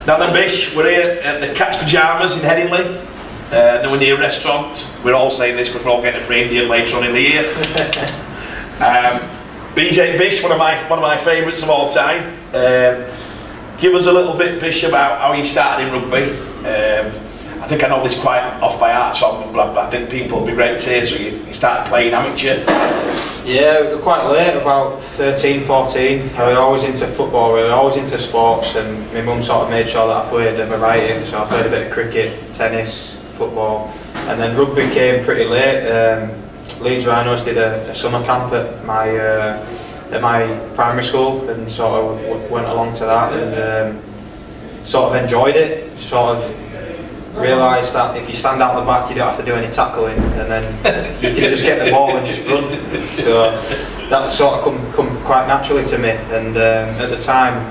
Now then, Bish, we're here at the Cat's Pyjamas in Headingley. We're near a restaurant. We're all saying this because we're all getting a free Indian later on in the year. BJ Bish, one of my favourites of all time. Give us a little bit, Bish, about how you started in rugby. I think I know this quite off by heart, so I think people will be great to hear. So you started playing amateur? Yeah, quite late, about 13, 14. I was always into football, really, always into sports, and my mum sort of made sure that I played a variety. So I played a bit of cricket, tennis, football, and then rugby came pretty late. Leeds Rhinos did a summer camp at my primary school, and sort of went along to that, and sort of enjoyed it. Sort of realised that if you stand out the back, you don't have to do any tackling, and then you can just get the ball and just run. So that sort of come quite naturally to me. And at the time,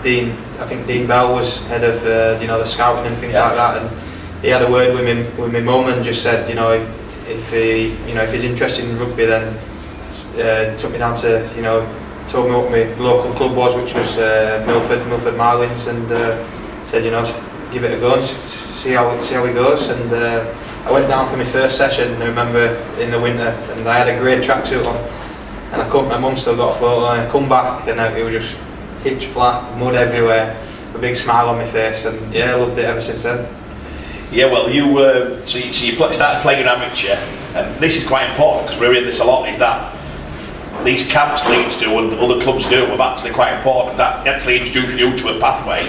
I think Dean Bell was head of the scouting and things like that, and he had a word with my mum and just said, if he's interested in rugby, then took me down to, told me what my local club was, which was Milford Marlins, and said, give it a go and see how it goes. And I went down for my first session, I remember, in the winter, and I had a grey tracksuit on, and my mum still got a photo, and I come back and it was just pitch black, mud everywhere, a big smile on my face, and yeah, I loved it ever since then. Yeah, well, you started playing amateur, and this is quite important because we're in this a lot, is that these camps Leeds do and other clubs do are actually quite important. That actually introduces you to a pathway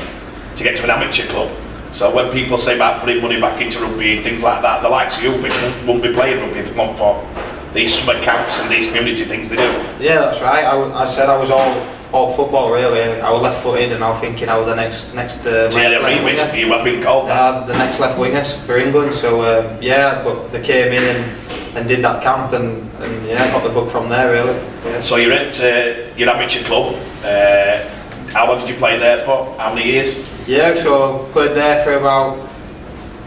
to get to an amateur club. So when people say about putting money back into rugby and things like that, the likes of you wouldn't be playing rugby if it weren't for these summer camps and these community things they do. Yeah, that's right. I said I was all football really. I was left-footed, and I was thinking I was the next left winger. You have been called that. The next left wingers for England. So but they came in and did that camp, and got the bug from there really. Yeah. So you're at your amateur club. How long did you play there for? How many years? Yeah, so played there for about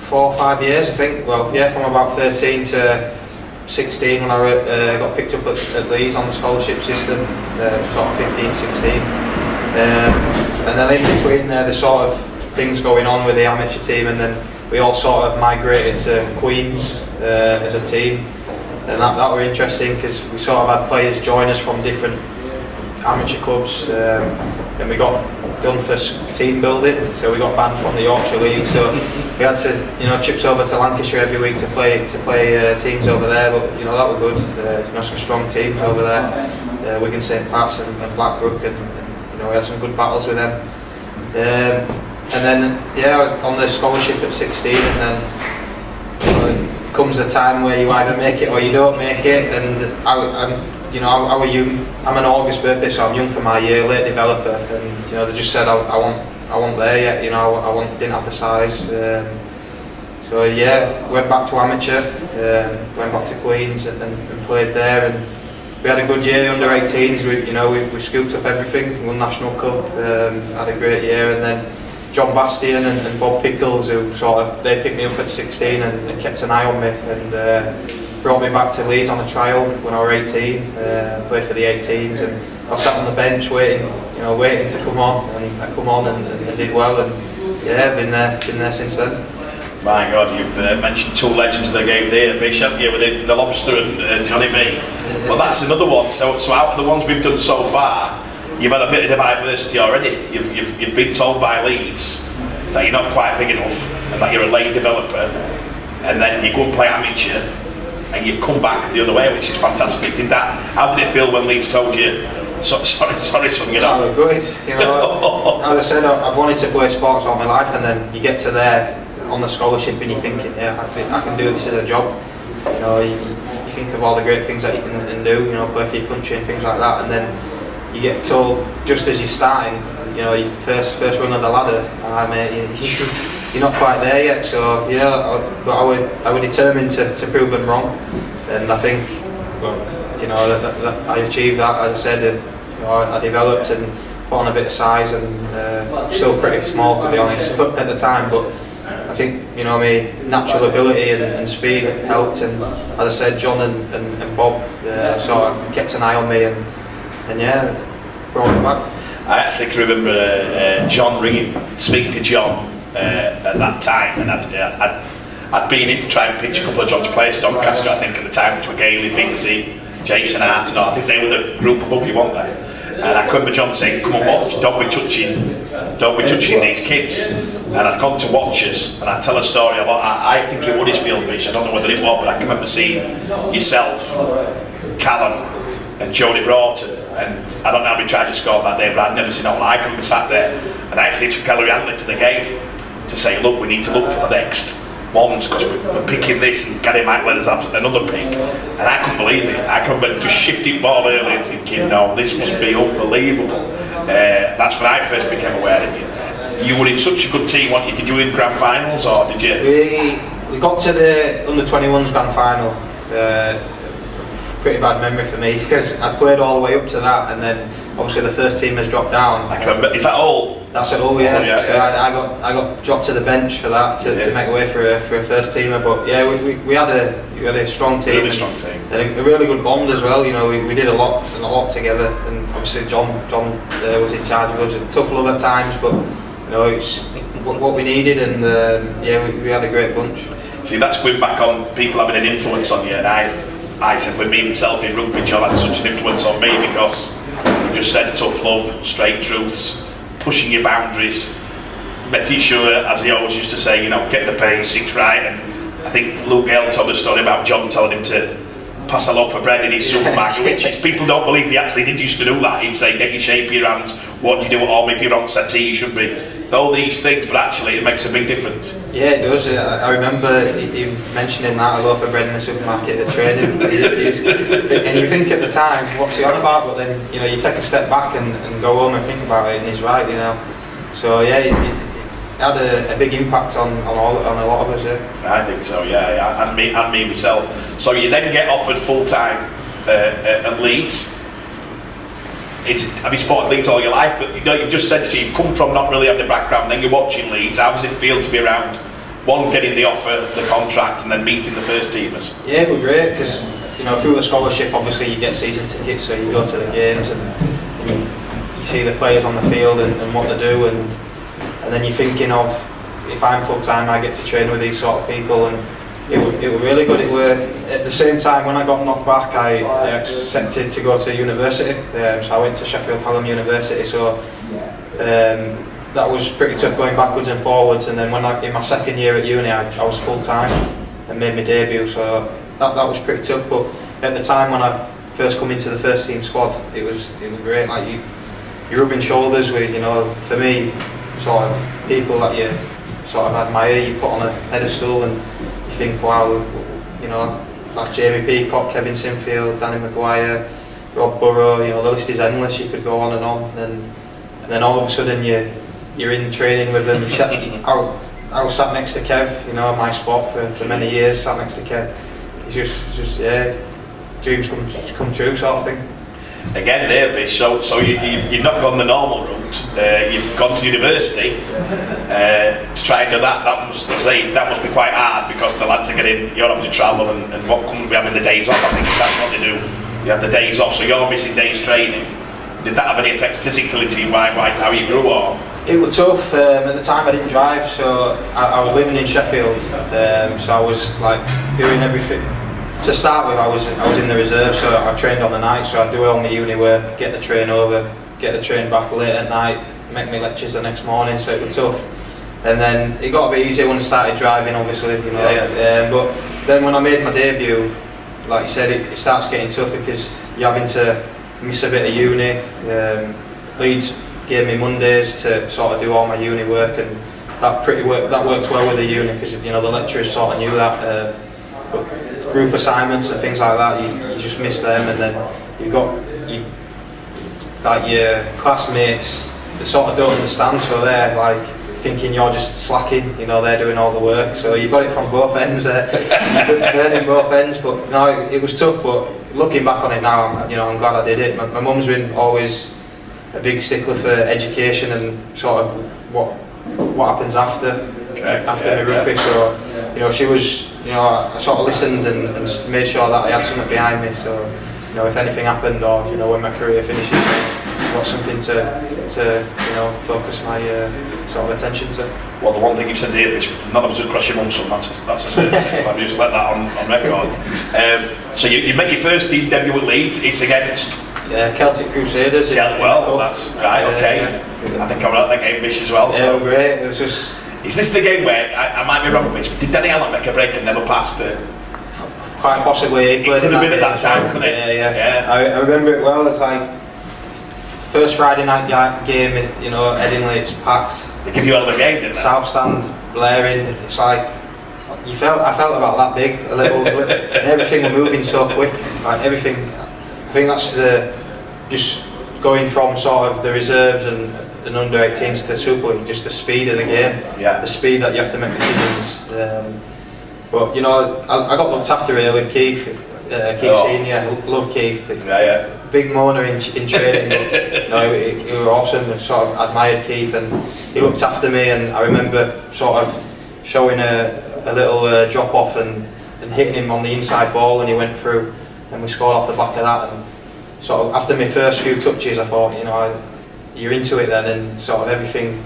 4 or 5 years, I think. Well, yeah, from about 13 to 16 when I got picked up at Leeds on the scholarship system, sort of 15, 16. And then in between the sort of things going on with the amateur team, and then we all sort of migrated to Queens as a team. And that were interesting because we sort of had players join us from different amateur clubs, and we got done for team building, so we got banned from the Yorkshire League, so we had to trips over to Lancashire every week to play teams over there, but that was good. Some strong teams over there, Wigan St Pat's and Blackbrook, and we had some good battles with them, and then I was on the scholarship at 16, and then comes the time where you either make it or you don't make it, and I was young. I'm an August birthday, so I'm young for my year, late developer, and they just said I wasn't there yet. Didn't have the size. So went back to amateur, went back to Queens and played there, and we had a good year under 18s. We scooped up everything, won National Cup, had a great year, and then John Bastian and Bob Pickles, who they picked me up at 16 and kept an eye on me, and brought me back to Leeds on a trial when I was 18, played for the 18s, and I sat on the bench waiting to come on, and I come on and did well, and been there since then. My God, you've mentioned two legends of the game there, Bish, haven't you, with the Lobster and Johnny B. Well, that's another one. So out of the ones we've done so far, you've had a bit of diversity already. You've been told by Leeds that you're not quite big enough and that you're a late developer, and then you go and play amateur, and you come back the other way, which is fantastic. How did it feel when Leeds told you, sorry son, Oh, good. As I said, I've wanted to play sports all my life, and then you get to there on the scholarship and you're thinking, I can do this as a job. You think of all the great things that you can do, play for your country and things like that, and then you get told just as you're starting, your first run of the ladder, mate, you're not quite there yet. So but I was determined to prove them wrong, and I think, that I achieved that. As I said, I developed and put on a bit of size, and still pretty small to be honest at the time, but I think my natural ability and speed helped, and as I said, John and Bob sort of kept an eye on me, and brought me back. I actually can remember John speaking to John at that time, and I'd been in to try and pitch a couple of John's players to Doncaster, I think, at the time, which were Gailey, Bigsy, Jason Hart, and all. I think they were the group above you, weren't they? And I remember John saying, come and watch, don't be touching these kids. And I'd gone to watch us, and I tell a story a lot. I think it was Huddersfield, Bish, I don't know whether it was, but I can remember seeing yourself, Callum, and Jody Broughton, and I don't know how many tries you scored that day, but I'd never seen all. I can remember sat there, and I actually took Ellery Hanley to the game to say, look, we need to look for the next ones, because we're picking this, and Gary might let us have another pick, and I couldn't believe it. I can remember just shifting ball early and thinking, no, this must be unbelievable. That's when I first became aware of you. You were in such a good team, weren't you? Did you win grand finals, or did you? We got to the under-21s grand final. Pretty bad memory for me, because I played all the way up to that, and then obviously the first team has dropped down. I can remember. Is that all? That's it all, yeah. Oh, yeah, so yeah. I got dropped to the bench for that to make way for a first teamer. But yeah, we had a strong team. Really strong team. And a really good bond as well. You know, we did a lot together, and obviously John was in charge of us. It was tough love at times, but you know, it's what we needed, and we had a great bunch. See, that's going back on people having an influence on you, and I said with me myself in rugby, John had such an influence on me, because you just said tough love, straight truths, pushing your boundaries, making sure, as he always used to say, you know, get the basics right. And I think Luke Gale told a story about John telling him to pass a loaf of bread in his supermarket, which is, people don't believe he actually did used to do that. He'd say, get your shape of your hands, what do you do at home if you're on settee, you should be. All these things, but actually it makes a big difference. Yeah, it does. I remember you mentioning that, a loaf of bread in the supermarket at training. And you think at the time, what's he on about? But then, you know, you take a step back and go home and think about it, and he's right, you know. So yeah, it had a big impact on a lot of us. Yeah. I think so. Yeah, and me myself. So you then get offered full time at Leeds. Have you supported Leeds all your life? But you know, you've just said you've come from not really having a background, then you're watching Leeds. How does it feel to be around, one, getting the offer, the contract, and then meeting the first teamers? Yeah, it was great, because you know, through the scholarship, obviously you get season tickets, so you go to the games and you see the players on the field and what they do, and then you're thinking of, if I'm full time, I get to train with these sort of people, and it was really good. It were at the same time when I got knocked back, I accepted to go to university. So I went to Sheffield Hallam University. So that was pretty tough going backwards and forwards. And then when in my second year at uni, I was full time and made my debut. So that was pretty tough. But at the time when I first come into the first team squad, it was great. Like you're rubbing shoulders with, you know, for me, sort of people that you sort of admire, you put on a pedestal, and think, wow, you know, like Jamie Peacock, Kevin Sinfield, Danny Maguire, Rob Burrow, you know, the list is endless. You could go on, and then all of a sudden you're in training with them. I was sat next to Kev, you know, my spot for many years, sat next to Kev. It's just dreams come true sort of thing. Again, there, Bish. So you've not gone the normal route. You've gone to university to try and do that. That must be quite hard, because the lads are getting, you're having to travel, and what comes with having the days off. I think that's what they do. You have the days off, so you're missing days training. Did that have any effect physically to you? How you grew, or? It was tough. At the time I didn't drive, so I was living in Sheffield. So I was like doing everything. To start with, I was in the reserve, so I trained on the night, so I'd do all my uni work, get the train over, get the train back late at night, make my lectures the next morning, so it was tough. And then it got a bit easier when I started driving, obviously, you know. Yeah. But then when I made my debut, like you said, it starts getting tough, because you're having to miss a bit of uni. Leeds gave me Mondays to sort of do all my uni work, and that worked well with the uni, because you know the lecturers sort of knew that. But group assignments and things like that, you just miss them, and then you've got like your classmates that sort of don't understand, so they're like thinking you're just slacking, you know, they're doing all the work, so you've got it from both ends, learning both ends. But no, it was tough, but looking back on it now, I'm glad I did it. My mum's been always a big stickler for education and sort of what happens after my rugby, so you know, she was, you know, I sort of listened and made sure that I had something behind me, so you know, if anything happened, or you know, when my career finishes, I've got something to you know, focus my sort of attention to. Well, the one thing you've said here is none of us would cross your mum's son. That's a certainty. Let me just let that on record. So you make your first team debut at Leeds. It's against Celtic Crusaders. Well, that's right. Okay. I think I was at that game, Bish, as well. So. Yeah, great. It was just. Is this the game where I might be wrong, Bish? Did Danny Allen make a break and never passed? Quite possibly. It could have been at that time, couldn't it? Yeah. I remember it well. It's like first Friday night game in Headingley. It's packed. They give you all the game, didn't they? South stand blaring. It's like I felt about that big, a little, and everything was moving so quick. Like everything. I think that's just going from sort of the reserves and under 18s to Super League. Just the speed of the game. Yeah. The speed that you have to make decisions. But I got looked after really with Keith Senior. Love Keith. Yeah. Big moaner in training. But, he was awesome. I sort of admired Keith, and he looked after me. And I remember sort of showing a little drop off and hitting him on the inside ball, and he went through, and we scored off the back of that. And sort of after my first few touches, I thought, you're into it then, and sort of everything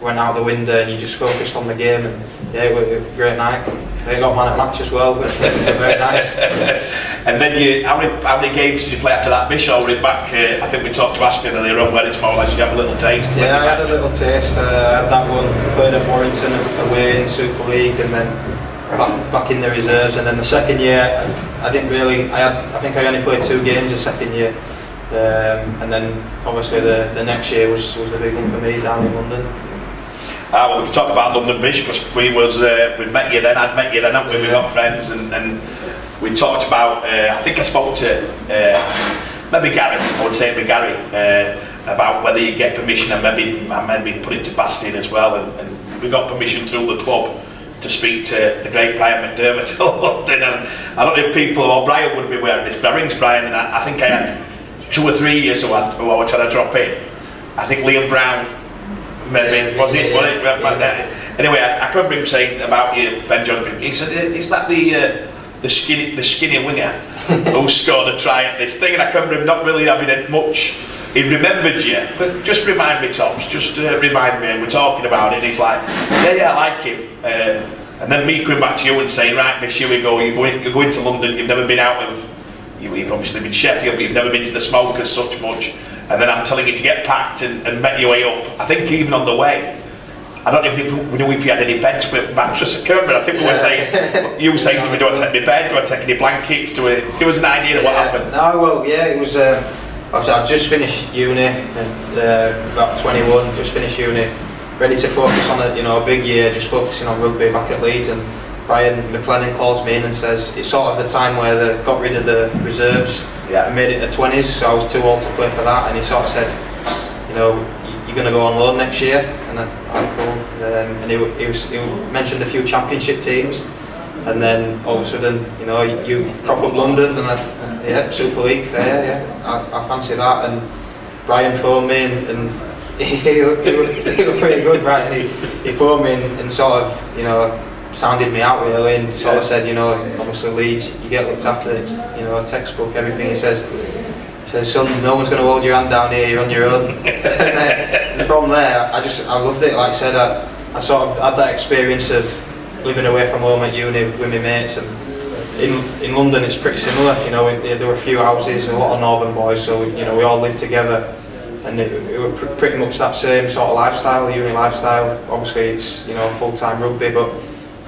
went out the window, and you just focused on the game. And yeah, it was a great night. They got man at match as well, but it was very nice. And then how many games did you play after that, Bish? Or back, I think we talked to Ashton earlier on, where it's more or less you have a little taste. Yeah, I had a little taste. I had that one, played at Warrington away in Super League, and then back in the reserves. And then the second year, I didn't really. I think I only played 2 games the second year. And then obviously the next year was the big one for me down in London. Well, we can talk about London, Bish, because we'd met you then, I'd met you then, hadn't we? We got friends, and we talked about, I think I spoke to maybe Gary, I would say it'd be Gary, about whether you get permission, and maybe put it to Bastien as well, and we got permission through the club to speak to the great Brian McDermott at London, and I don't know if people, or Brian would be aware of this, but I rings Brian, and I think I had 2 or 3 years who I was trying to drop in. I think Liam Brown, maybe, was it? Anyway, I can remember him saying about you, Ben Jones. He said, "Is that the skinny winger who scored a try at this thing?" And I can remember him not really having it much. He remembered you, but just remind me, Toms. Just remind me. And we're talking about it. And he's like, "Yeah, I like him." And then me coming back to you and saying, "Right, Bish, here we go. You're going to London. You've never been out of. You've obviously been Sheffield, but you've never been to the Smoke as such much." And then I'm telling you to get packed and make your way up. I think even on the way, I don't know if we knew if you had any beds with mattress at Canberra. I think we were saying, you were saying to me, "Do I take my bed? Do I take any blankets?" Give us an idea of what happened. No, well, yeah, it was. Obviously, I'd just finished uni, and about 21, just finished uni, ready to focus on a big year, just focusing on rugby back at Leeds. And Brian McLennan calls me in and says it's sort of the time where they got rid of the reserves. Yeah. And made it to 20s, so I was too old to play for that. And he sort of said, you're going to go on loan next year. And then, cool. And he mentioned a few championship teams. And then all of a sudden, you crop up London, and Super League fair, I fancy that. And Brian phoned me, and he was pretty good, right? And he phoned me and sort of, sounded me out really, and sort of said, obviously Leeds, you get looked after, it's, a textbook, everything. He says, "Son, no one's going to hold your hand down here, you're on your own." And from there, I loved it. Like I said, I sort of had that experience of living away from home at uni with my mates, and in London it's pretty similar. There were a few houses, a lot of northern boys, so we all lived together, and it was pretty much that same sort of lifestyle, uni lifestyle. Obviously it's full-time rugby, but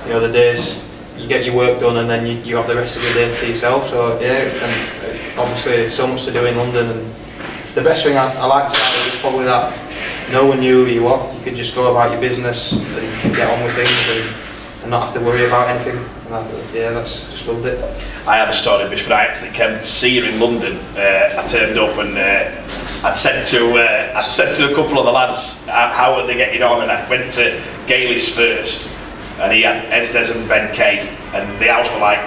the days you get your work done, and then you have the rest of the day to yourself. So yeah, and obviously so much to do in London, and the best thing I liked about it was probably that no one knew who you were. You could just go about your business and get on with things and not have to worry about anything. And that's just loved it. I have a story, Bish, but I actually came to see you in London. I turned up and I'd said to a couple of the lads, how were they getting on? And I went to Gailey's first, and he had Esdes and Ben Kay, and the house were like,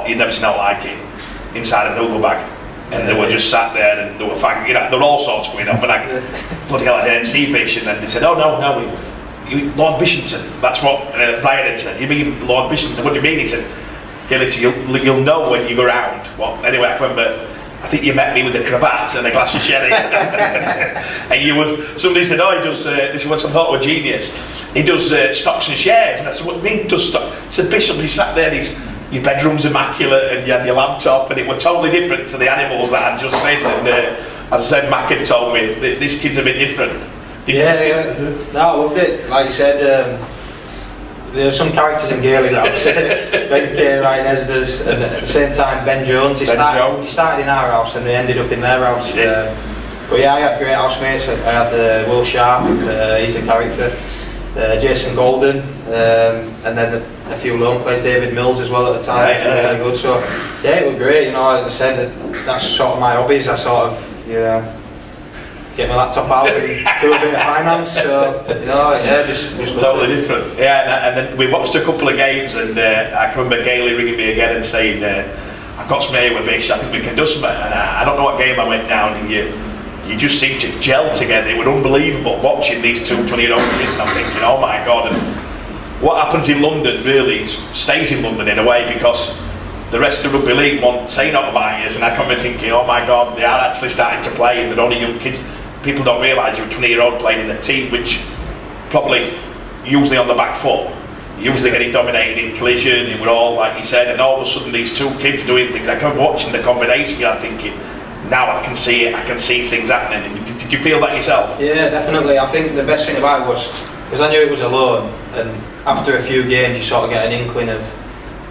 you'd never seen out like it, inside of an Uber bag. And they were just sat there, and they were there were all sorts going off, and bloody hell, I didn't see Bish. And then they said, "Oh no, Lord Bishington." That's what Brian had said. "You mean Lord Bishington? What do you mean?" He said, "Yeah, listen, you'll know when you go round." Well, anyway, I remember I think you met me with a cravat and a glass of sherry. And somebody said, oh, he does, this is what I thought was genius, he does stocks and shares. And I said, what do you mean he does stock? I said, Bishop, he sat there, your bedroom's immaculate and you had your laptop, and it was totally different to the animals that I'd just seen. And as I said, Mac had told me, this kid's a bit different. No, I loved it. Like you said, there are some characters in Gailey's house. Ben Kay, Ryan Esders, and at the same time Ben Jones. He started in our house and they ended up in their house. Yeah. But yeah, I had great housemates. I had Will Sharp, he's a character. Jason Golden, and then a few lone players, David Mills as well at the time, which was really good. So yeah, it was great. You know, like I said, that's sort of my hobbies. I sort of, get my laptop out and do a bit of finance. So just totally different. Yeah, and then we watched a couple of games, and I can remember Gailey ringing me again and saying, "I've got some here with Bish. I think we can do something." And I don't know what game I went down, and you just seemed to gel together. It was unbelievable watching these two 20-year-old kids, and I'm thinking, oh my God. And what happens in London really stays in London in a way, because the rest of the rugby league won't say not about years, and I come in thinking, oh my God, they are actually starting to play, and they're only young kids. People don't realise you're a 20-year-old playing in a team which probably usually on the back foot, usually getting dominated in collision, and we're all, like you said, and all of a sudden these two kids doing things. I kept watching the combination, I'm thinking, now I can see it, I can see things happening. Did you feel that yourself? Yeah, definitely. I think the best thing about it was, because I knew it was a loan, and after a few games you sort of get an inkling of,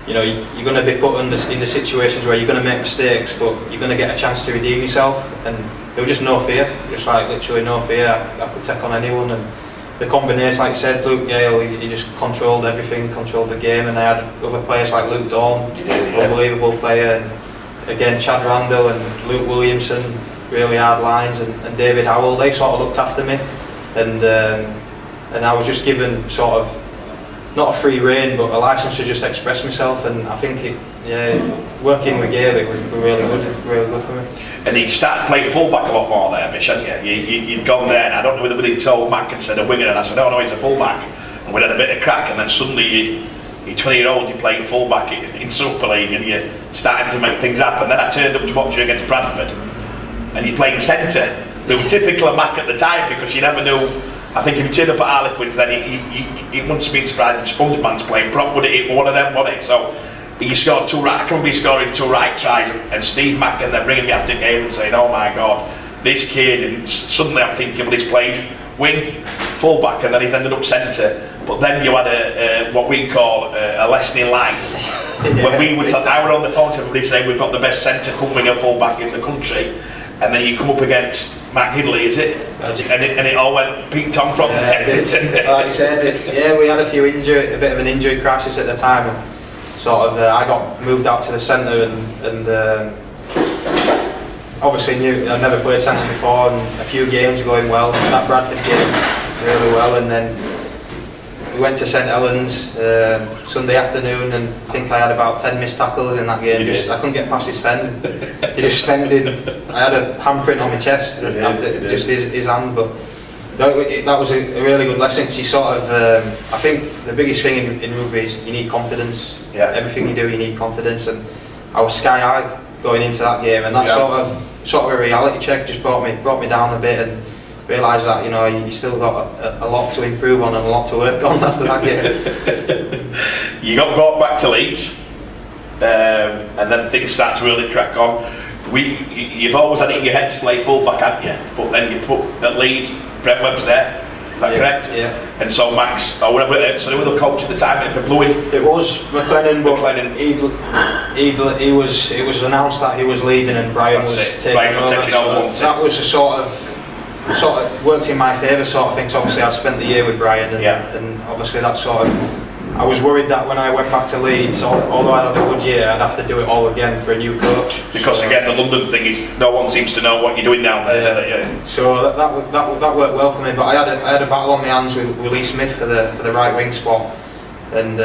you know, you're going to be put into situations where you're going to make mistakes, but you're going to get a chance to redeem yourself, and there was just no fear, just like literally no fear. I could take on anyone, and the combination, like you said, Luke Gale, he just controlled everything, controlled the game, and I had other players like Luke Dawn, unbelievable player, and again Chad Randall and Luke Williamson, really hard lines, and David Howell, they sort of looked after me, and I was just given sort of, not a free rein, but a license to just express myself, and I think working with Gailey was really good for me. And you started playing fullback a lot more there, Bish, hadn't you? You'd gone there, and I don't know whether they told Mac and said a winger, and I said, oh no, he's a fullback, and we had a bit of crack, and then suddenly you're 20-year-old, you're playing fullback in Super League, and you're starting to make things happen. Then I turned up to watch you against Bradford, and you're playing centre. They were typical of Mac at the time, because you never knew. I think if you turned up at Harlequins, then he wouldn't have been surprised if Spongeman's playing prop, would it? One of them, wasn't it? So you scored two right. I can be scoring two right tries, and Steve Mack and then ringing me after the game and saying, "Oh my God, this kid!" And suddenly I'm thinking, well, he's played wing, fullback, and then he's ended up centre. But then you had a what we call a lesson in life. When we would, I were on the phone to everybody saying we've got the best centre winger fullback in the country, and then you come up against Matt Gidley, is it? And it all went peaked on from there. Like you said, we had a bit of an injury crisis at the time, and sort of I got moved out to the centre, and obviously I'd never played centre before, and a few games were going well. That Bradford game really well, and then we went to St Helens Sunday afternoon, and I think I had about 10 missed tackles in that game. I couldn't get past his fend. He just fended. I had a handprint on my chest after just his hand, but that was a really good lesson. You sort of, I think the biggest thing in rugby is you need confidence. Yeah. Everything you do, you need confidence, and I was sky high going into that game, and that sort of a reality check just brought me down a bit, and realised that you still got a lot to improve on and a lot to work on after that game. You got brought back to Leeds, and then things start to really crack on. You've always had it in your head to play fullback, haven't you? But then you put at Leeds, Brent Webb's there. Is that correct? Yeah. And so Max, or whatever, so who was the coach at the time for Bluey? It was McLennan, but it was announced that he was leaving and Brian was taking over. That was a sort of worked in my favour sort of thing. So obviously I'd spent the year with Brian, and obviously that sort of, I was worried that when I went back to Leeds, although I'd had a good year, I'd have to do it all again for a new coach. Because again, the London thing is, no one seems to know what you're doing down there. So that worked well for me. But I had a battle on my hands with Lee Smith for the right wing spot, and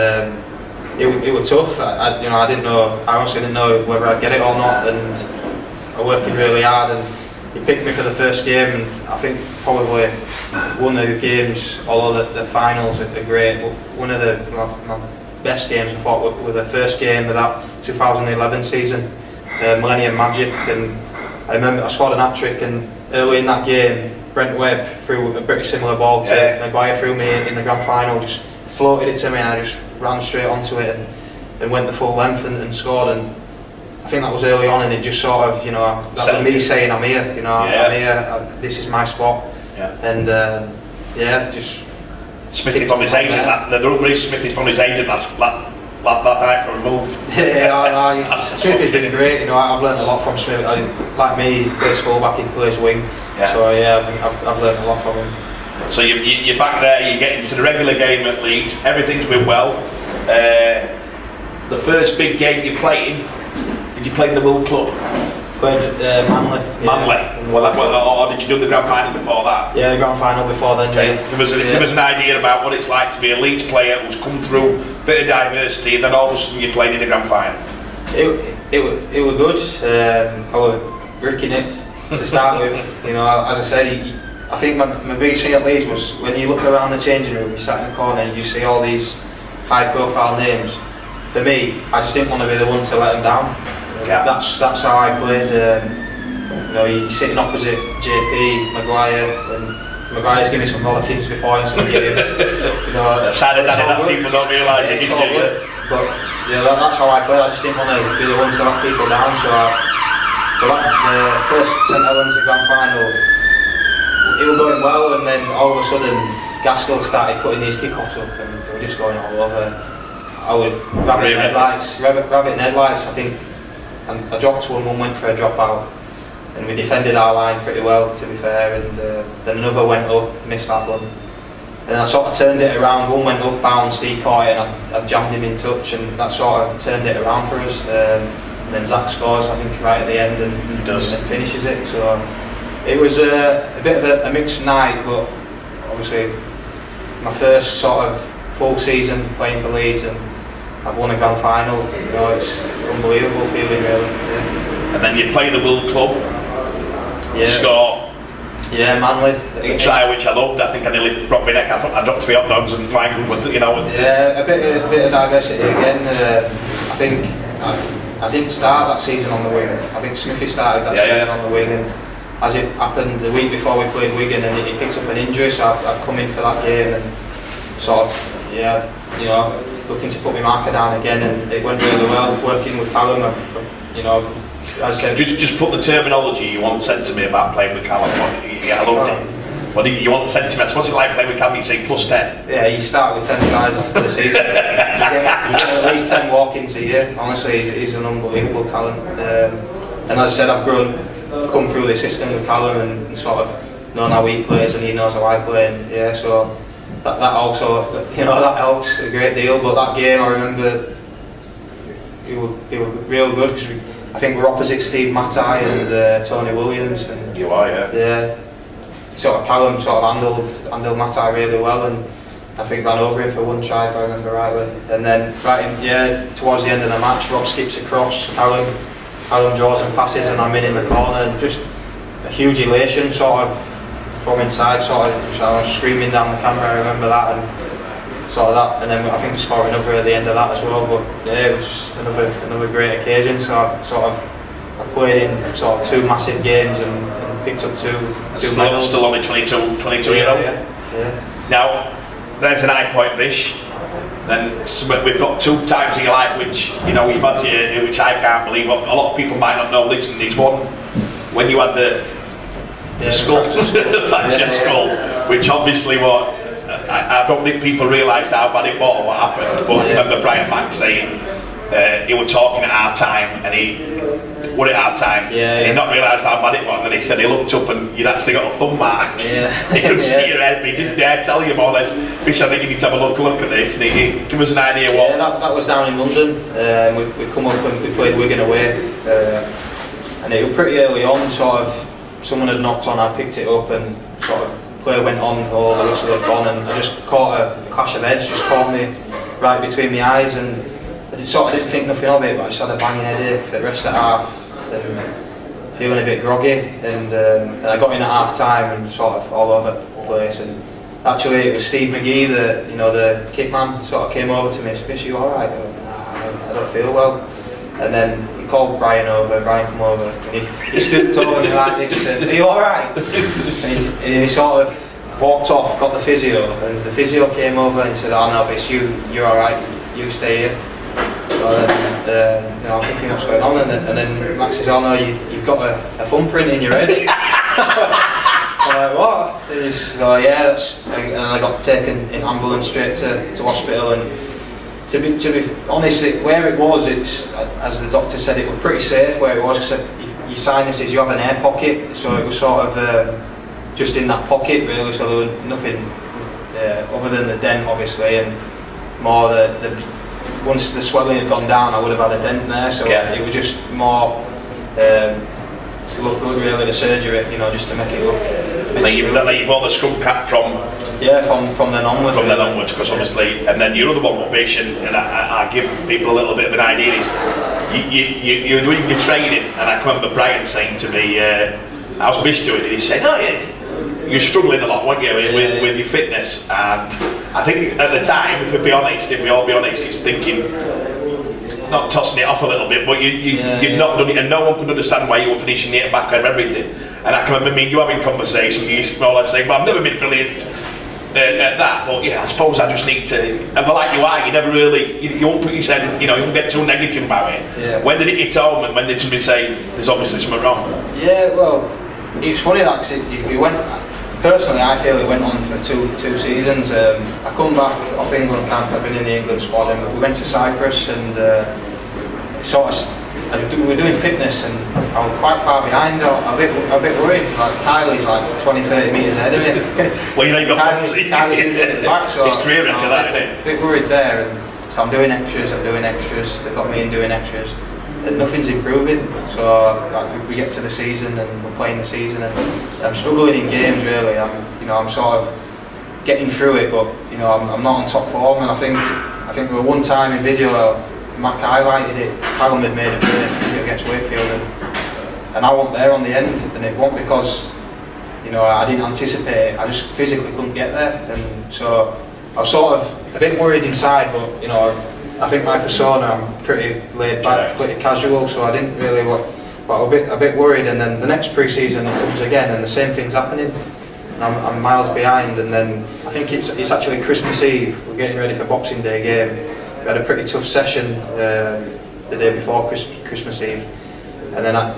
it was tough. I didn't know. I honestly didn't know whether I'd get it or not, and I worked really hard. And he picked me for the first game, and I think probably one of the games, although the finals are great, but one of my best games I thought were the first game of that 2011 season, Millennium Magic, and I remember I scored an hat-trick, and early in that game, Brent Webb threw a pretty similar ball to Maguire threw me in the grand final, just floated it to me, and I just ran straight onto it and went the full length and scored. And I think that was early on, and it just sort of, you know, that was me saying I'm here, you know, I'm here, this is my spot. And just Smithy from his agent, the rumor is Smithy's from his agent, that night for a move. Smithy's been great, you know, I've learned a lot from Smith. Like me, he plays fullback, he plays wing, so I've learned a lot from him. So you're back there, you're getting to the regular game at Leeds, everything's been well. The first big game you're playing, did you play in the World Club? Played at Manly. Or did you do the grand final before that? Yeah, the grand final before then. Okay. Give us an idea about what it's like to be a Leeds player who's come through a bit of diversity, and then all of a sudden you played in the grand final. It was good. I was bricking it to start with. You know, as I said, I think my biggest thing at Leeds was when you look around the changing room, you sat in the corner and you see all these high-profile names. For me, I just didn't want to be the one to let them down. That's how I played. You know, you're sitting opposite JP, Maguire, and Maguire's giving me some rollickings before in some games. You know, the side of that people don't realise it, is it? But yeah, that's how I played. I just didn't want to be the one to let people down. So the first St Helens, the grand final, it was going well, and then all of a sudden Gaskell started putting these kickoffs up, and they were just going all over. I was rabbit in headlights, I think. And I dropped one went for a drop out, and we defended our line pretty well, to be fair, and then another went up, missed that one, and I sort of turned it around. One went up, bounced, he caught it, and I jammed him in touch, and that sort of turned it around for us. And then Zach scores, I think, right at the end, and finishes it. So it was a bit of a mixed night, but obviously my first sort of full season playing for Leeds, and I've won a grand final. You know, it's unbelievable feeling, really. Yeah. And then you play the World Club, score. Yeah, Manly. A try which I loved. I think I nearly broke my neck. I dropped 3 hot dogs and tried with, you know. Yeah, a bit of diversity again. I think I didn't start that season on the wing. I think Smithy started that season on the wing, and as it happened the week before we played Wigan, and he picked up an injury, so I'd come in for that game and sort of, you know, looking to put my marker down again, and it went really well working with Callum. You know, as I said, just put the terminology you once said to me about playing with Callum. I loved it. What do you want the sentiments? What's it like playing with Callum? You say +10. Yeah, you start with 10 tries for the season. you get at least 10 walk-ins a year. Honestly, he's an unbelievable talent. And as I said, I've come through the system with Callum and sort of known how he plays, and he knows how I play. And so that also, you know, that helps a great deal. But that game, I remember, it was real good, because I think we're opposite Steve Matai and Tony Williams. And you are, yeah. Sort of Callum sort of handled Matai really well, and I think ran over him for one try, if I remember rightly. And then towards the end of the match, Rob skips across, Callum draws and passes, and I'm in the corner, and just a huge elation sort of from inside, sort of I was screaming down the camera. I remember that, and sort of that, and then I think we scored another at the end of that as well. But yeah, it was just another great occasion. So I played in sort of 2 massive games and picked up two medals. Still only 22 year old. Yeah. Now, there's an high point, Bish. Then we've got 2 times in your life which, you know, you've had, which I can't believe. A lot of people might not know this, and it's one when you had the skull, fractured skull, which obviously I don't think people realised how bad it was, what happened. But I remember Brian Mack saying he was talking at half time, and he did not realise how bad it was, and then he said he looked up and you'd actually got a thumb mark. He could see your head, but he didn't dare tell you more or less. Bish, I think you need to have a look at this, and he give us an idea what. Yeah, that was down in London. We come up and we played Wigan away, and it was pretty early on. Sort of someone had knocked on, I picked it up, and sort of player went on, or the whistle had gone, and I just caught a clash of heads, just caught me right between my eyes, and I didn't think nothing of it, but I just had a banging headache for the rest of the half, and feeling a bit groggy, and I got in at half time and sort of all over the place, and actually it was Steve McGee, the kick man, sort of came over to me and said, "Bish, you alright?" I don't feel well. And then he called Brian come over, and he stood tall and like this, and said, "Are you alright?" And he sort of walked off, got the physio, and the physio came over and said, "Oh no, but it's you're alright, you stay here." So then, I'm thinking what's going on, and then Max says, "Oh no, you've got a thumbprint in your head." I'm like, "What?" And he's like, "Yeah, and I got taken in ambulance straight to hospital, and to be honest, where it was, it's, as the doctor said, it was pretty safe where it was, because your sinuses, you have an air pocket, so it was sort of just in that pocket really, so there was nothing other than the dent obviously, and more the once the swelling had gone down, I would have had a dent there, so it was just more to look good really, the surgery, just to make it look a bit like you've got the scrum cap from then onwards. From then onwards, because obviously, and then your other one, motivation, and I give people a little bit of an idea, is you're doing your training, and I remember Brian saying to me, how's Bish doing? And he said, "Oh yeah, you're struggling a lot, weren't you, with your fitness?" And I think at the time, if we all be honest, he's thinking, not tossing it off a little bit, but you've not done it, and no one could understand why you were finishing it back and everything. And I can remember me and you having conversations, you more or less saying, "Well, I've never been brilliant at that, but yeah, I suppose I just need to," and like you are, you never really, you won't put yourself, you won't get too negative about it. Yeah. When did it hit home, and when did somebody say, "There's obviously something wrong"? Yeah, well, it's funny that, because it went, personally I feel it went on for two seasons. I come back off England camp, I've been in the England squad, and we went to Cyprus, and we were doing fitness, and I was quite far behind, a bit worried, like Kylie's like 20-30 metres ahead of me. Well, you've got Kylie's at the back, so it's career record, that, isn't it? A bit worried there, and so I'm doing extras, they've got me in doing extras, and nothing's improving, so we get to the season, and we're playing the season, and I'm struggling in games really. I'm sort of getting through it, but I'm not on top form, and I think there was one time in video, Mac highlighted it, Callum had made a play against Wakefield, and I wasn't there on the end, and it wasn't because I didn't anticipate it, I just physically couldn't get there, and so I was sort of a bit worried inside, but I think my persona, I'm pretty laid back, pretty casual, so I didn't really but a bit worried, and then the next pre-season it comes again, and the same thing's happening, and I'm miles behind, and then I think it's actually Christmas Eve, we're getting ready for Boxing Day game. We had a pretty tough session the day before Christmas Eve, and then I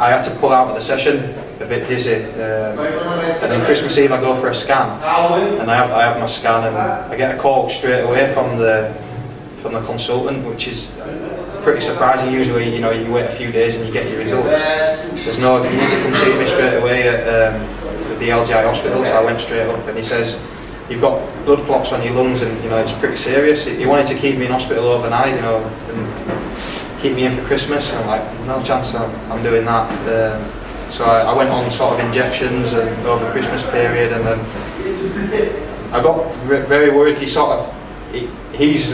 had to pull out of the session, a bit dizzy, and then Christmas Eve I go for a scan, and I have my scan, and I get a call straight away from the consultant, which is pretty surprising. Usually, you wait a few days and you get your results. You need to come see me straight away at the LGI hospital, so I went straight up, and he says, "You've got blood clots on your lungs, and it's pretty serious." He wanted to keep me in hospital overnight, and keep me in for Christmas, and I'm like, "No chance I'm doing that." So I went on sort of injections and over the Christmas period, and then I got very worried. He's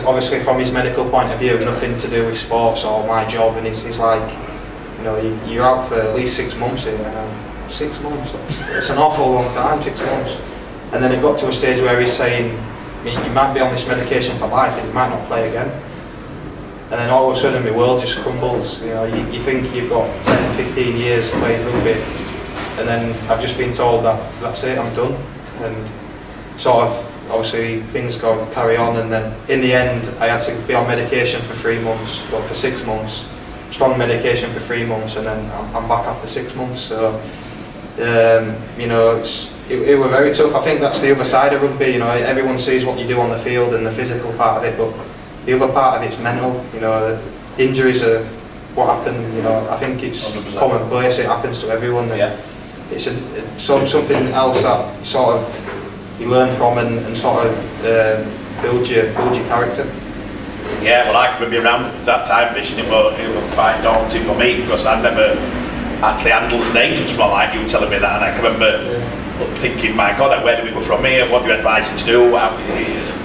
obviously, from his medical point of view, nothing to do with sports or my job, and he's like, "You're out for at least 6 months here." And 6 months? It's an awful long time, 6 months. And then it got to a stage where he's saying, "You might be on this medication for life, and you might not play again." And then all of a sudden, my world just crumbles. You think you've got 10, 15 years playing rugby, and then I've just been told that that's it, I'm done. And sort of, obviously, things carry on, and then in the end, I had to be on medication for 3 months, well, for 6 months, strong medication for 3 months, and then I'm back after 6 months. So, it was very tough. I think that's the other side of rugby. Everyone sees what you do on the field and the physical part of it, but the other part of it's mental. Injuries are what happen. I think it's 100%. commonplace. It happens to everyone. Yeah. It's something else that sort of you learn from and sort of build your character. Yeah, well, I could be around that time, Vision. It was quite daunting for me, because I'd never actually handled as an agent, well, like you telling me that, and I can remember thinking, my God, where do we go from here? What do you advise him to do?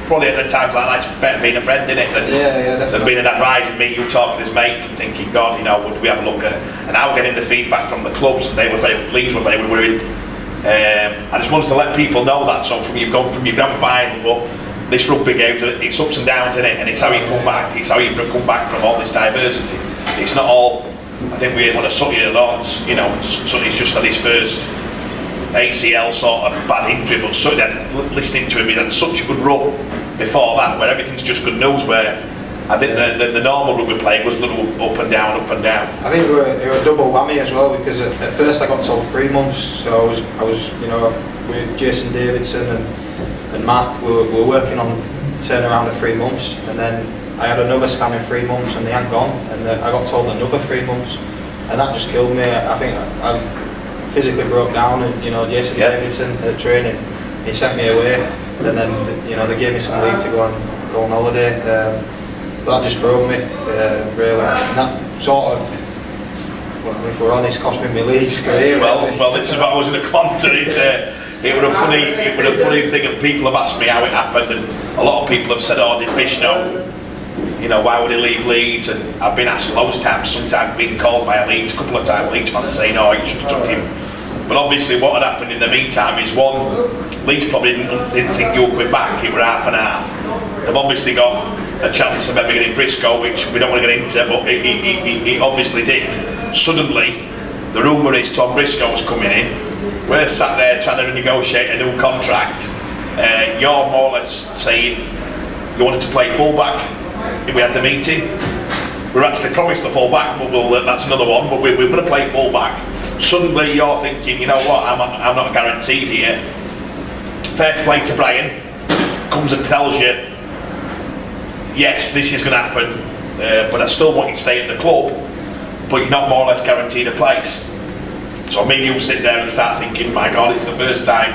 Probably at the times like that, it's better being a friend, isn't it, than being an advisor. Me, you talking to his mates and thinking, God, would we have a look at? And I was getting the feedback from the clubs, and Leeds were very worried. I just wanted to let people know that. So you've gone from your grand final, but this rugby game, it's ups and downs, isn't it? And it's how you come back. It's how you come back from all this diversity. it's not all. I think we want to Sutty and Lawrence, you know, Sutty's just had his first ACL sort of bad injury, but Sutty, listening to him, he had such a good run before that, where everything's just good news, where I think the normal rugby play was a little up and down, up and down. I think it were a double whammy as well, because at first I got told 3 months, so I was you know, with Jason Davidson and Mark, we were working on turnaround of 3 months, and then I had another scan in 3 months and they hadn't gone, and I got told another 3 months, and that just killed me. I think I physically broke down, and you know, Jason Davidson at training, he sent me away, and then you know, they gave me some leave to go on holiday. But that just broke me, really. And that sort of, well, if we're honest, cost me my Leeds career. Well, this is what I was going to come on to. It was a funny thing, and people have asked me how it happened, and a lot of people have said, "Oh, did Bish know? You know, why would he leave Leeds?" And I've been asked loads of times, sometimes being called by a couple of times, Leeds fans saying, "Oh, you should have took him." But obviously, what had happened in the meantime is, one, Leeds probably didn't think you were coming back. It were half and half. They've obviously got a chance of maybe getting Briscoe, which we don't want to get into, but he obviously did. Suddenly, the rumour is Tom Briscoe's coming in. We're sat there trying to negotiate a new contract. You're more or less saying you wanted to play fullback. We had the meeting. We were actually promised the fullback, but that's another one. But we're going to play fullback. Suddenly, you're thinking, you know what? I'm not guaranteed here. Fair to play to Brian. Comes and tells you, yes, this is going to happen, but I still want you to stay at the club, but you're not more or less guaranteed a place. So me and you sit there and start thinking, my God, it's the first time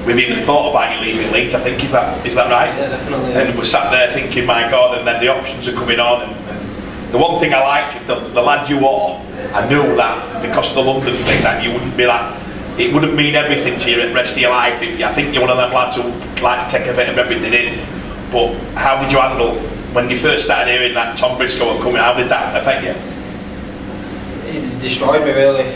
we've even thought about you leaving Leeds. I think, is that right? Yeah, definitely. And we're sat there thinking, my God, and then the options are coming on. And the one thing I liked is the lad you are, I knew that because of the London thing, that you wouldn't be that. It wouldn't mean everything to you the rest of your life. I think you're one of them lads who like to take a bit of everything in. But how did you handle when you first started hearing that Tom Briscoe had coming? How did that affect you? It destroyed me, really.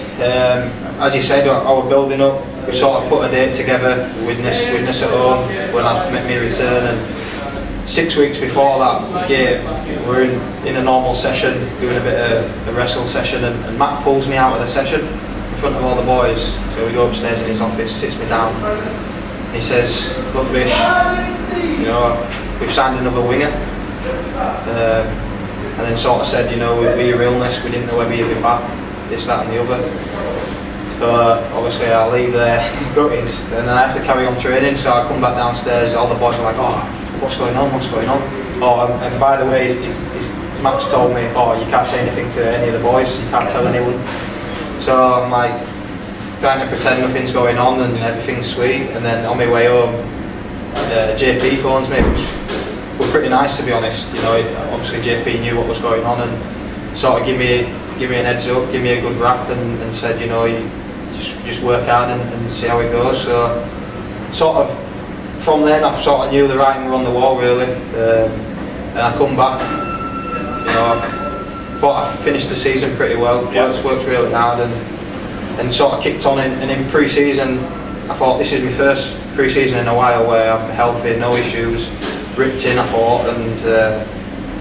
As you said, I was building up. We sort of put a date together, witness at home, when I met my return. And 6 weeks before that game, we were in a normal session, doing a bit of a wrestle session, and Matt pulls me out of the session in front of all the boys. So we go upstairs in his office, sits me down. He says, "Look, Bish, you know, we've signed another winger." And then sort of said, you know, with your illness, we didn't know whether you'd be back, this, that and the other. So obviously I leave there gutted, and then I have to carry on training. So I come back downstairs, all the boys are like, "Oh, what's going on, what's going on?" Oh, and by the way, Max told me, "Oh, you can't say anything to any of the boys, you can't tell anyone." So I'm like, trying to pretend nothing's going on and everything's sweet. And then on my way home, JP phones me, which were pretty nice, to be honest. You know, obviously JP knew what was going on and sort of give me an heads up, give me a good rap, and said, you know, you just work hard and see how it goes. So sort of from then I sort of knew the writing were on the wall, really. And I come back, you know, thought I finished the season pretty well. Worked really hard and sort of kicked on. And in pre-season, I thought this is my first pre-season in a while where I'm healthy, no issues, ripped in, I thought. And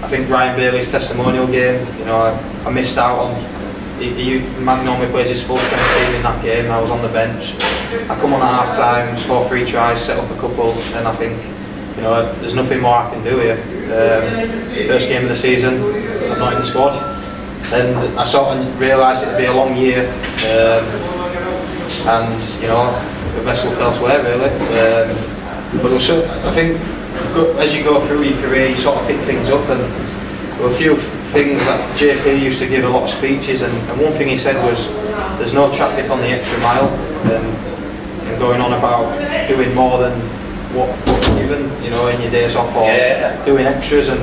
I think Ryan Bailey's testimonial game, you know, I missed out on. Matt normally plays his full strength team in that game. I was on the bench. I come on at half time, score 3 tries, set up a couple, and I think, you know, there's nothing more I can do here. First game of the season, I'm not in the squad. Then I sort of realised it'd be a long year, and you know, the best look elsewhere, really. But also, I think as you go through your career, you sort of pick things up, and there were a few things that JP used to give a lot of speeches, and one thing he said was, "There's no traffic on the extra mile," and going on about doing more than what you're given, you know, in your days off, or doing extras. And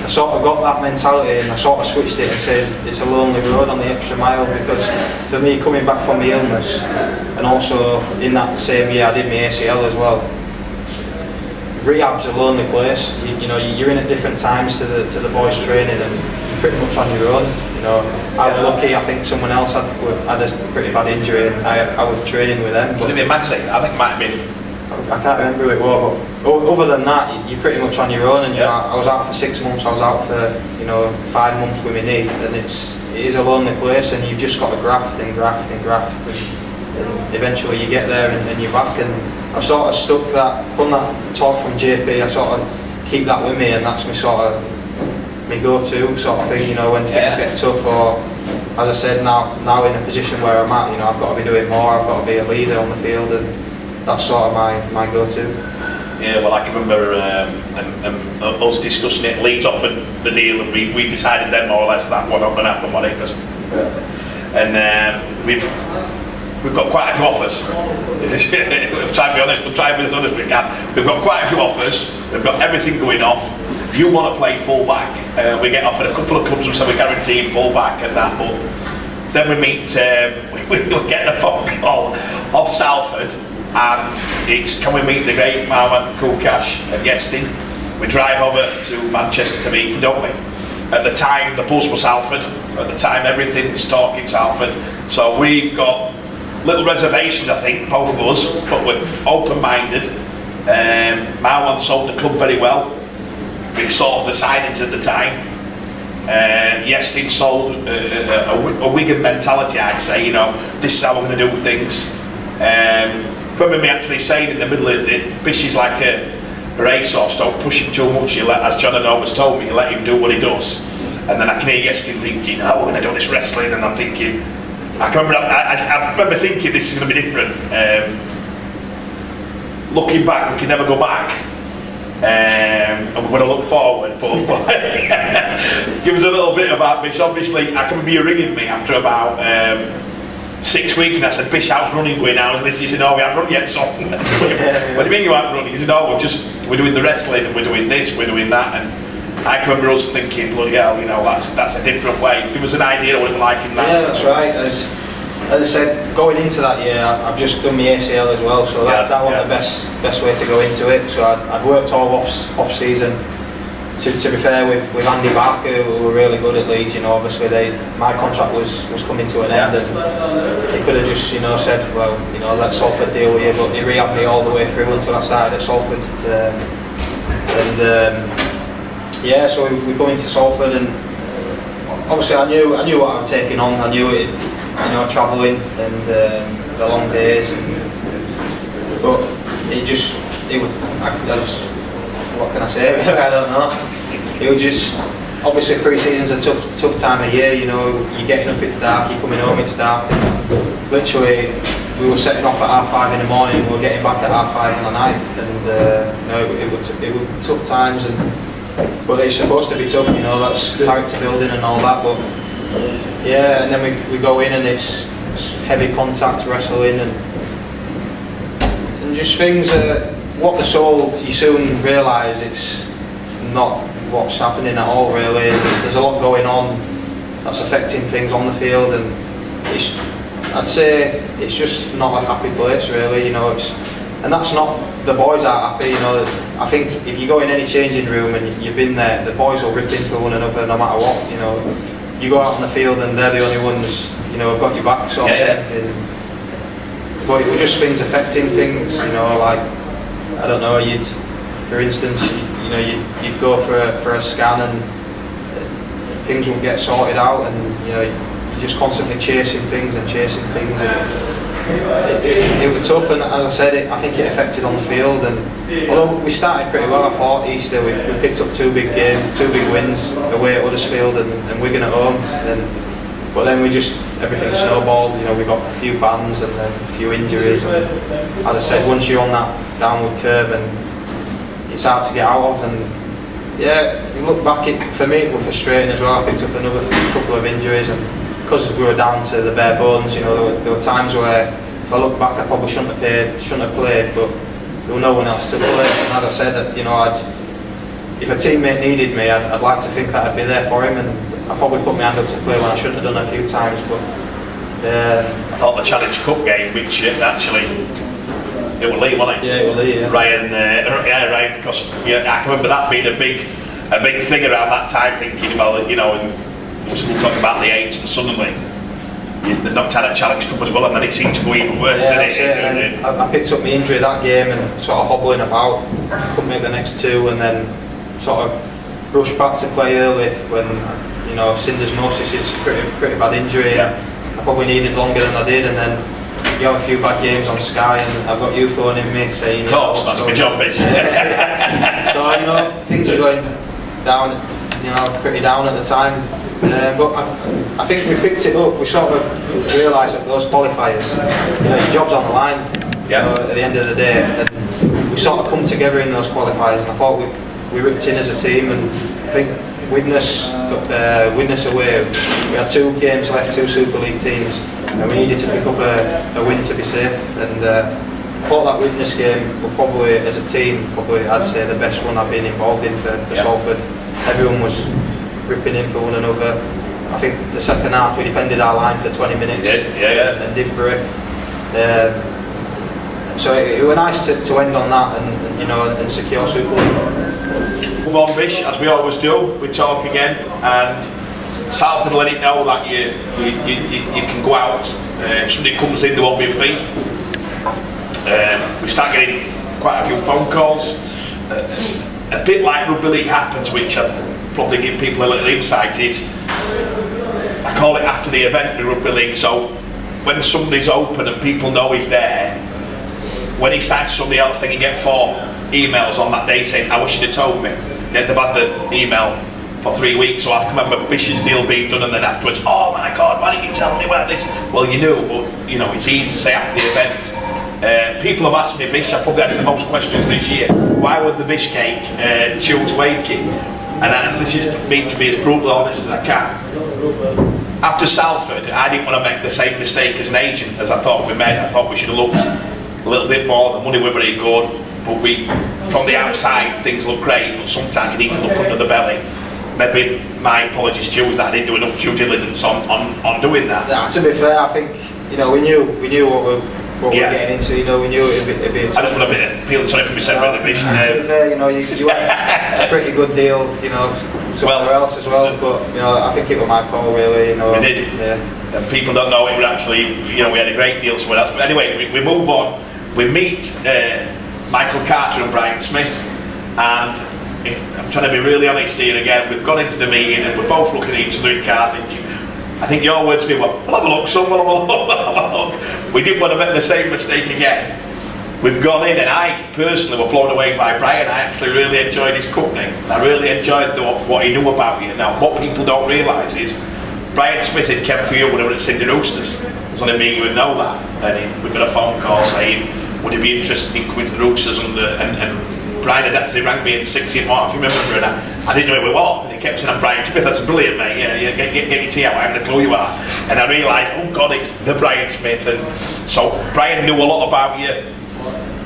I sort of got that mentality, and I sort of switched it and said it's a lonely road on the extra mile, because for me, coming back from my illness, and also in that same year I did my ACL as well. Rehab's a lonely place. You know, you're in at different times to the boys training, and you're pretty much on your own. You know, I was lucky. I think someone else had a pretty bad injury, and I was training with them. Would it be Maxi? I think it might have been. I can't remember who it was, but other than that, you're pretty much on your own. And you know, I was out for 6 months. I was out for 5 months with my knee, and it is a lonely place, and you've just got to graft and graft and graft, and eventually you get there and you're back. And I've sort of stuck that, from that talk from JP, I sort of keep that with me, and that's my sort of my go-to sort of thing. You know, when things get tough, or as I said, now in a position where I'm at, I've got to be doing more. I've got to be a leader on the field, and that's sort of my go-to. Yeah, well, I can remember us discussing it. Leeds offered the deal, and we decided then more or less that one up and happen on it, and we've got quite a few offers. We'll try to be honest. We'll try to be as honest as we can. We've got quite a few offers. We've got everything going off. You want to play full back? We get offered a couple of clubs, so we guarantee full back and that. But then we meet. We'll get the phone call of Salford. And it's, can we meet the great Marwan Kulkash at Yestin? We drive over to Manchester to meet him, don't we? At the time, the buzz was Salford. At the time, everything's talking Salford. So we've got little reservations, I think, both of us, but we're open-minded. Marwan sold the club very well. We saw the signings at the time. Yestin sold a Wigan mentality, I'd say. This is how we're going to do things. Remember me actually saying in the middle of it, Bish is like a racehorse, don't push him too much, as John and always told me, you let him do what he does. And then I can hear Yestin thinking, oh, we're going to do this wrestling, and I'm thinking, I remember thinking this is going to be different. Looking back, we can never go back. And we're going to look forward, but give us a little bit about Bish. Obviously, I can remember you ringing me after about 6 weeks, and I said, Bish, how's running going now? Is this? You said, oh, we haven't run yet, son. What do you mean you aren't running? He said, oh, we're doing the wrestling, and we're doing this, we're doing that. And I can remember us thinking, bloody hell, that's a different way. Give us an idea of what it's like in that. Yeah, that's right. As I said, going into that year, I've just done my ACL as well, so that was the best way to go into it. So I'd worked all off season. To be fair, with Andy Barker, who were really good at Leeds, obviously my contract was coming to an end, and he could have just said, well, let Salford deal with you, but he rehabbed me all the way through until I started at Salford. So we go into Salford, and obviously I knew what I was taking on. I knew it, travelling and the long days, but what can I say? I don't know. It was just, obviously pre-season's a tough time of year, you're getting up, it's dark, you're coming home, it's dark, and literally we were setting off at 5:30 in the morning, we were getting back at 5:30 in the night, and it was tough times, but it's supposed to be tough, that's character building and all that, but yeah, and then we go in and it's heavy contact wrestling and just things that what they're sold, you soon realise it's not what's happening at all really. There's a lot going on that's affecting things on the field, and I'd say it's just not a happy place really, and that's not, the boys aren't happy, I think if you go in any changing room and you've been there, the boys will rip into one another no matter what, you go out on the field and they're the only ones, have got your back sort of thing. But it was just things affecting things, like, I don't know, for instance, you'd go for a scan and things wouldn't get sorted out, and you're just constantly chasing things. And it was tough, and as I said, I think it affected on the field. And although we started pretty well, I thought Easter we picked up 2 big games, 2 big wins away at Huddersfield and Wigan at home. But then everything snowballed. We got a few bans and then a few injuries. And as I said, once you're on that downward curve, and it's hard to get out of. And yeah, you look back, for me it was frustrating as well. I picked up another couple of injuries, and because we were down to the bare bones, there were times where if I look back, I probably shouldn't have played, but there was no one else to play. And as I said, if a teammate needed me, I'd like to think that I'd be there for him, and I probably put my hand up to play when I shouldn't have done a few times. But I thought the Challenge Cup game, which actually it was Lee, wasn't it? Yeah, it was Lee. Yeah. Ryan, because I can remember that being a big thing around that time. Thinking, well, and we were still talking about the 8s, and suddenly the Untitled Challenge Cup as well, and then it seemed to go even worse, Yeah, didn't it? I picked up my injury that game and sort of hobbling about, couldn't make the next two, and then sort of rushed back to play early when, you know, syndesmosis, it's a pretty bad injury. Yeah. I probably needed longer than I did, and then you have a few bad games on Sky, and I've got you phoning me saying, Of course, that's my job, bitch. So, you know, things are going down, you know, pretty down at the time. But I think we picked it up. We sort of realised that those qualifiers, you know, your job's on the line. Yeah. You know, at the end of the day, and we sort of come together in those qualifiers. And I thought we ripped in as a team, and I think Widnes away. We had 2 games left, 2 Super League teams, and we needed to pick up a win to be safe. And I thought that Widnes game was probably, as a team, I'd say the best one I've been involved in for Salford. Everyone was ripping in for one another. I think the second half we defended our line for 20 minutes and didn't break. So it was nice to end on that and you know, and secure Super League. Move on, Bish, as we always do. We talk again, and Salford let it know that you can go out. If somebody comes in, they won't be free. We start getting quite a few phone calls. A bit like rugby league happens, which I probably give people a little insight, is I call it after the event in rugby league. So when somebody's open and people know he's there, when he signs somebody else, then you get 4 emails on that day saying, I wish you'd have told me. Then they've had the email for 3 weeks, so I can remember Bish's deal being done, and then afterwards, oh my God, why didn't you tell me about this? Well, you knew, but you know, it's easy to say after the event. People have asked me, Bish, I probably had the most questions this year, why would the Bish cake choose Wakey? And this is me to be as brutally honest as I can. After Salford, I didn't want to make the same mistake as an agent as I thought we made. I thought we should have looked a little bit more. The money were very good, but from the outside things look great, but sometimes you need to look under the belly. Maybe my apologies to you is that I didn't do enough due diligence on doing that. To be fair, I think, you know, we knew what we were getting into. You know, we knew it'd be I just want a bit of feeling sorry for myself, really, Bish. To be fair, you know, you had a pretty good deal, you know, somewhere else as well. But you know, I think it was my call, really. You know, we did. Yeah. And people don't know it. We actually, you know, we had a great deal somewhere else. But anyway, we move on. We meet Michael Carter and Brian Smith, and I'm trying to be really honest here again. We've gone into the meeting and we're both looking at each other in car. I think your words to me were, "We'll have a look, son. We'll have a look." We didn't want to make the same mistake again. We've gone in, and I personally were blown away by Brian. I actually really enjoyed his company. I really enjoyed what he knew about you. Now, what people don't realise is Brian Smith had come for you when we were at Cindy Roosters. There's only me who would know that. And we got a phone call saying, would he be interested in coming to the Roosters? And Brian had actually rang me in 60th March, if you remember, and I didn't know who he was. And he kept saying, I'm Brian Smith. That's brilliant, mate. Yeah, get your tea out. I haven't a clue you are. And I realised, oh God, it's the Brian Smith. And so Brian knew a lot about you.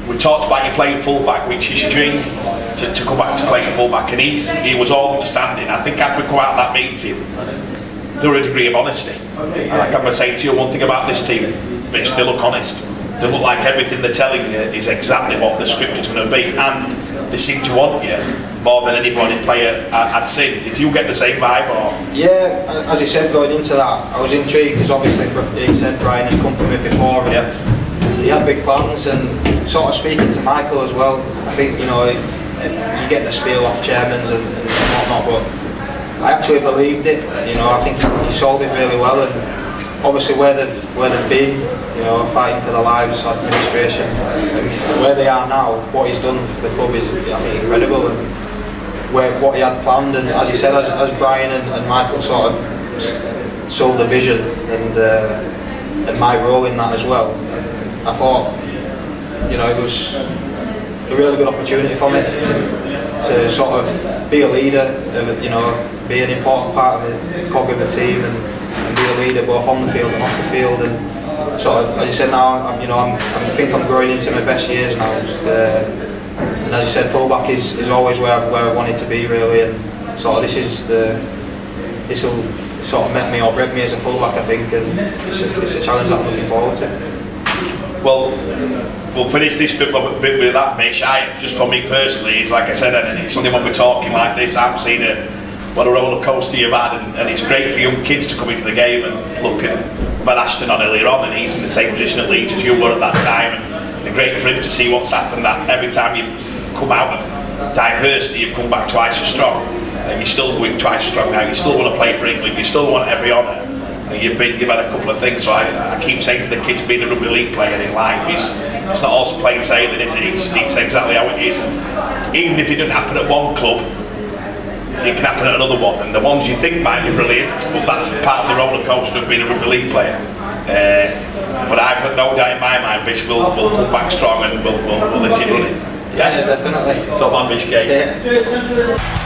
We talked about you playing fullback, which is your dream, to come back to playing fullback, and he was all understanding. I think after we come out of that meeting, there was a degree of honesty. And like I was saying to you, one thing about this team, Mitch, they look honest. They look like everything they're telling you is exactly what the script is going to be, and they seem to want you more than anybody player I'd seen. Did you get the same vibe? Or? Yeah, as you said, going into that, I was intrigued because obviously he said Brian had come for me before. And he had big plans, and sort of speaking to Michael as well. I think, you know, you get the spiel off chairmans and whatnot, but I actually believed it. You know, I think he sold it really well, and obviously where they've been, you know, fighting for their lives, administration, and where they are now, what he's done for the club is, I think, incredible. And what he had planned, and as he said, as Brian and Michael sort of sold the vision and my role in that as well, I thought, you know, it was a really good opportunity for me to sort of be a leader, you know, be an important part of the cog of the team, and be a leader both on the field and off the field. And sort of, as you said, now I think I'm growing into my best years now. And as you said, fullback is always where I wanted to be, really. And sort of this will sort of make me or break me as a fullback, I think, and it's a challenge that I'm looking forward to. Well, we'll finish this bit with that, Mitch. Just for me personally, it's like I said, and it's only when we're talking like this, I'm seeing what a roller coaster you've had, and it's great for young kids to come into the game and look, and we've had Ashton on earlier on, and he's in the same position at Leeds as you were at that time, and it's great for him to see what's happened, that every time you've come out of diversity, you've come back twice as strong, and you're still going twice as strong now, you still want to play for England, you still want every honour, and you've had a couple of things, so I keep saying to the kids, being a rugby league player in life, it's not all plain sailing, is it? It's exactly how it is, and even if it doesn't happen at one club, it can happen at another one, and the ones you think might be brilliant, but that's the part of the roller coaster of being a rugby league player. But I've got no doubt in my mind, Bish will come back strong and we'll hit it running. Yeah, definitely. Top man, Bish Gate. Yeah.